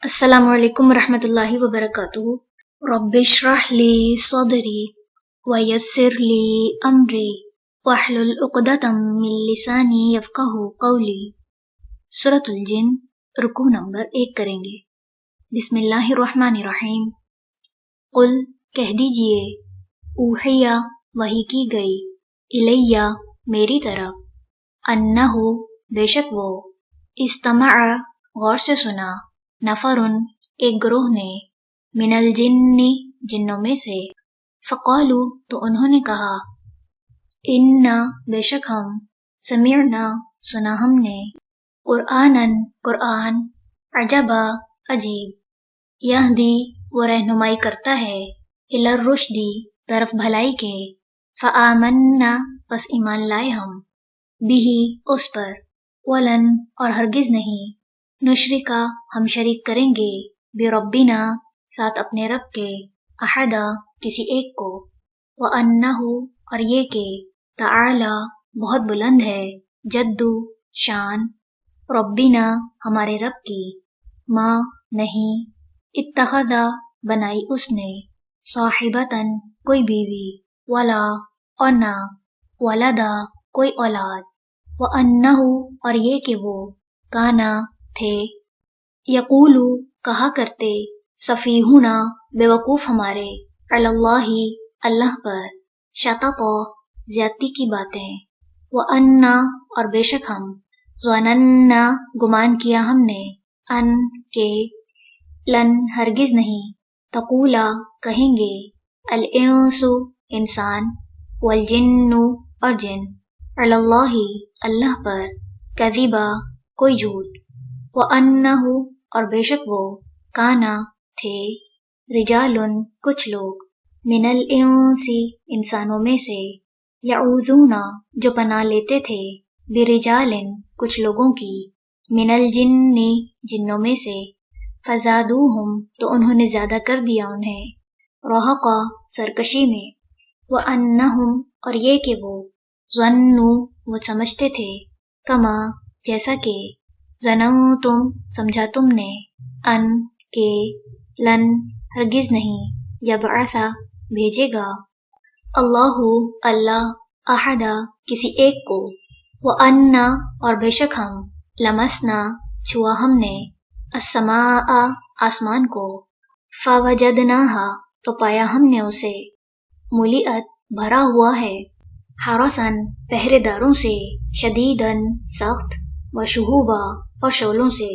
Assalamualaikum warahmatullahi wabarakatuh. Rabbi shrah li sadri wa yassir li amri wahlul 'uqdatam min lisani yafqahu qawli. Suratul Jin, रुकू number 1 करेंगे। बिस्मिल्लाहिर्रहमानिर्रहीम। कुल कह दीजिए, ऊहिया वही की गई, इलैया मेरी तरफ, अन्नहु बेशक वो, इस्तमअ गौर से सुना, नफरुन एक ग्रोह ने, मिनल जिन्नी जिन्नों में से, फ़क़ालू तो उन्होंने कहा, इन्ना बेशक हम, समिअना सुना हमने, क़ुरआनन क़ुरआन, अजबा अजीब, यहदी वो रहनुमाई करता है, इलर रुश्दी तरफ भलाई के, फ़आमन्ना बस ईमान लाए हम, बिही उस पर, वलन और हरगिज नहीं, नुशरिका हम शरीक करेंगे, बिरब्बिना साथ अपने रब के, अहदा किसी एक को, व अन्नहु और ये के, तआला बहुत बुलंद है, जद्दू शान, रब्बिना हमारे रब की, माँ नहीं, इत्तखज़ा बनाई उसने, साहिबतन कोई बीवी, वला और ना, वलदा कोई औलाद, व अन्नहु और ये कि वो, काना थे, यकूलू कहा करते, सफीहुना बेवकूफ हमारे, अलल्लाही अल्लाह पर, शतता ज्यादती की बातें, व अन्ना और बेशक हम, ज़नन्ना गुमान किया हमने, अन के, लन हरगिज नहीं, तकूला कहेंगे, अल इंसु इंसान, वल जिन्नु और जिन, अलल्लाही अल्लाह पर, कज़िबा कोई झूठ, व अन्नहु और बेशक वो, काना थे, रिजालुन कुछ लोग, मिनल इंसी इंसानों में से, यऊज़ूना जो पनाह लेते थे, बिरिजालिन कुछ लोगों की, मिनल जिन्नी जिन्नों में से, फ़ज़ादूहुम तो उन्होंने ज्यादा कर दिया उन्हें, रहक़ा सरकशी में, व अन्नहुम और ये कि वो, ज़न्नु वो समझते थे, कमा जैसा कि, ज़ननतुम समझा तुमने, अन के, लन हरगिज नहीं, यबअसा भेजेगा, अल्लाहु अल्लाह, अहदा किसी एक को, व अन्ना और बेशक हम, लमसना छुआ हमने, अस्समाआ आसमान को, फ़वजदनाहा तो पाया हमने उसे, मुलिअत भरा हुआ है, हरसन पहरेदारों से, शदीदन सख्त, व शुहूबा और शोलों से,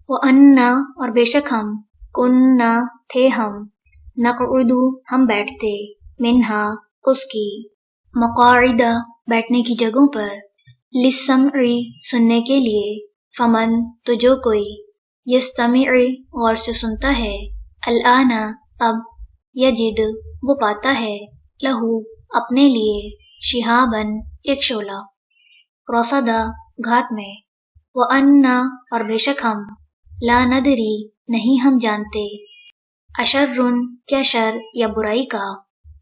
व अन्ना और बेशक हम, कुन्ना थे हम, नक़उदु हम बैठते, मिन्हा उसकी, मक़ाइदा बैठने की जगहों पर, लिस्समई सुनने के लिए, फमन तो जो कोई, यस्तमिअ गौर से सुनता है, अलआना अब, यजिद वो पाता है, लहू अपने लिए, शिहाबन एक शोला, रसदा घात में, व अन्ना और बेशक हम, ला नदरी नहीं हम जानते, अशर्रुन क्या शर या बुराई का,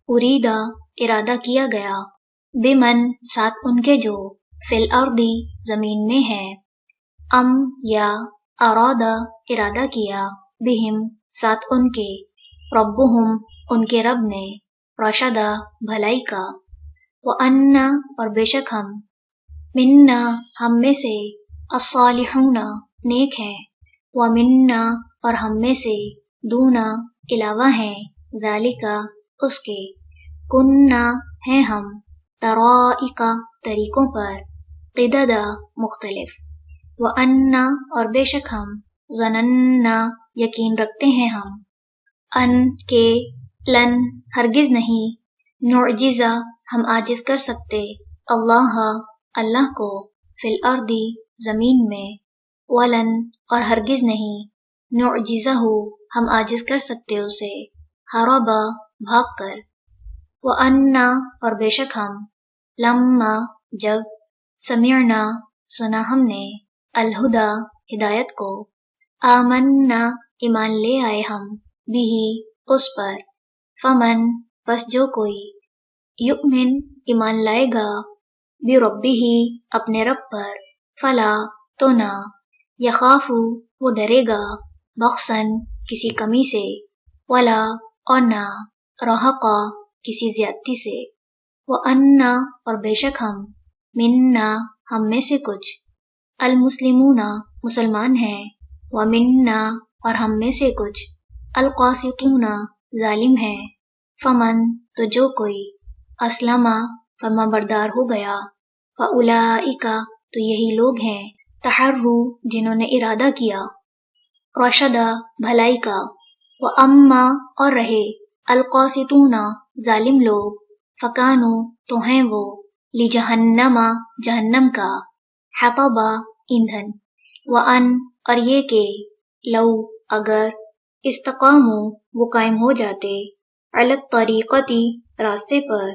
उरीदा इरादा किया गया, बिमन साथ उनके जो, फिल अर्दी जमीन में है, अम या, अरादा इरादा किया, बिहिम साथ उनके, रब्बुहुम उनके रब ने, रशदा भलाई का, व अन्ना और बेशक हम, मिन्ना हम में से, अस्सालिहूना नेक हैं, व मिन्ना और हम में से, दूना इलावा हैं, ज़ालिका उसके, कुन्ना हैं हम, तराइका तरीकों पर, क़िददा मुख्तलिफ, व अन्ना और बेशक हम, ज़नन्ना यकीन रखते हैं हम, अन के, लन हरगिज नहीं, नुअजिज़ा हम आजिज कर सकते, अल्लाह अल्लाह को, फिल अर्दी जमीन में, वलन और हरगिज नहीं, नुअजिज़हु हम आजिज कर सकते उसे, हरबा भाग कर, व अन्ना और बेशक हम, लम्मा जब, समिअना सुना हमने, अलहुदा हिदायत को, आमन्ना ईमान ले आए हम, बिही उस पर, फमन बस जो कोई, युमिन ईमान लाएगा, बिरब्बिही अपने रब पर, फला तो ना, यखाफु वो डरेगा, بخسن کسی کمی سے، ولا اور نہ، رہقا کسی زیادتی سے، وَأَنَّا اور بے شک ہم، منا ہم میں سے کچھ، المسلمون مسلمان ہیں، وَمِنَّا اور ہم میں سے کچھ، القاسطون ظالم ہیں، فمن تو جو کوئی، اسلم فرما بردار ہو گیا، فَأُولَئِکَ تو یہی لوگ ہیں، تحروا جنہوں نے ارادہ کیا، رشدا بھلائی کا، وَأَمَّا اور رہے، القاسطون ظالم لوگ، فَكَانُوا تو ہیں وہ، لِجَہَنَّمَ جہنم کا، حطبا ایندھن، وَأَنْ اور یہ کہ، لو اگر، استقاموا وہ قائم ہو جاتے، علی الطریقۃ راستے پر،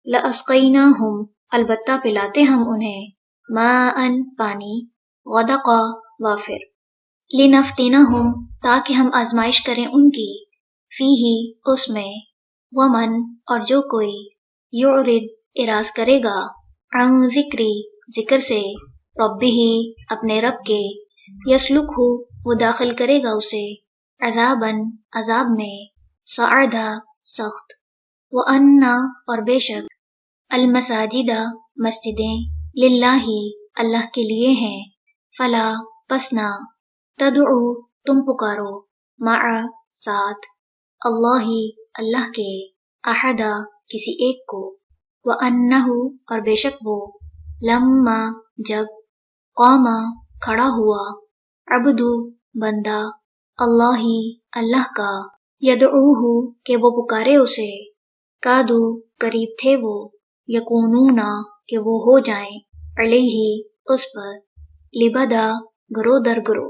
لَأَسْقَيْنَاهُمْ البتہ پلاتے ہم انہیں، ماءً پانی، غدقا وافر، لِنَفْتِنَهُمْ تاکہ ہم آزمائش کریں ان کی، فیہ اس میں، ومن اور جو کوئی، یعرض اعراض کرے گا، عن ذکری ذکر سے، ربہ اپنے رب کے، یسلکہ وہ داخل کرے گا اسے، عذاباً عذاب میں، صعدا سخت، وَأَنَّ اور بے شک، المساجد مسجدیں، للہ اللہ کے لیے ہیں، فلا پس نہ، تدعو تم پکارو، مع ساتھ، اللہ اللہ کے، احدا کسی ایک کو، وَأَنَّهُ اور بے شک وہ، لما جب، قام کھڑا ہوا، عبدو بندہ، اللہ اللہ کا، یدعوہ کہ وہ پکارے اسے، کادو قریب تھے وہ، یکونون کہ وہ ہو جائیں، علیہ اس پر، لبدا گرو در گرو۔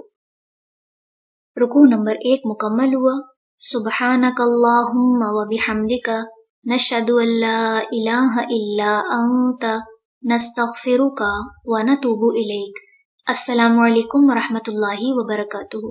رکوع نمبر 1 مکمل ہوا۔ سبحانک اللہم و بحمدک، نشہد ان لا الہ الا انت، نستغفرک و نتوب الیک۔ السلام علیکم ورحمۃ اللہ وبرکاتہ۔